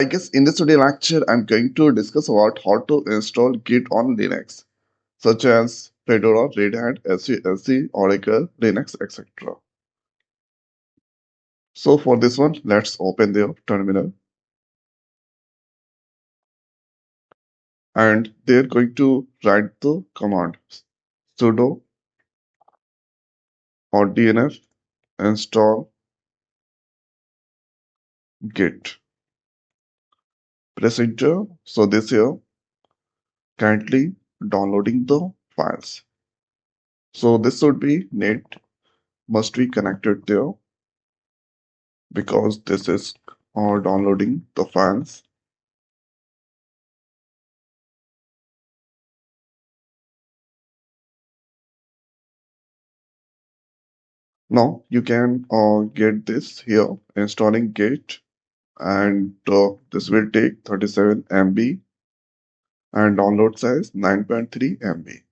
I guess in this video lecture, I'm going to discuss about how to install Git on Linux, such as Fedora, Red Hat, SC, Oracle, Linux, etc. So for this one, let's open the terminal, and they're going to write the command sudo or dnf install git. Press enter. So this here currently downloading the files. So this should be net must be connected there because this is downloading the files. Now you can get this here installing Git, and this will take 37 MB and download size 9.3 MB.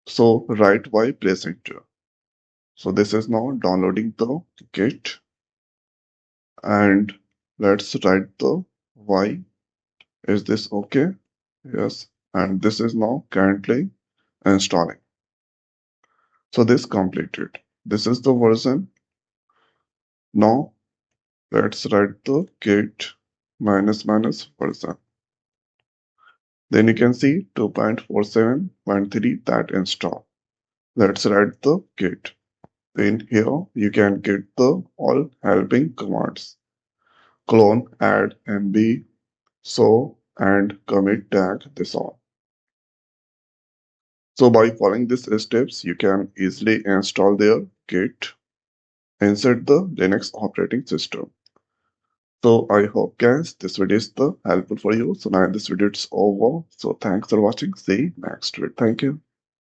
So write Y, press enter. So this is now downloading the Git, and let's write the Y. Is this okay? Yes. And this is now currently installing. So this completed. This is the version. Now let's write the git minus minus version. Then you can see 2.47.3 that install. Let's write the git. Then here you can get the all helping commands. Clone, add, mb, so, and commit tag this all. So by following these steps, you can easily install their git inside the Linux operating system. So I hope guys this video is helpful for you. So now this video is over. So thanks for watching. See you next week. Thank you.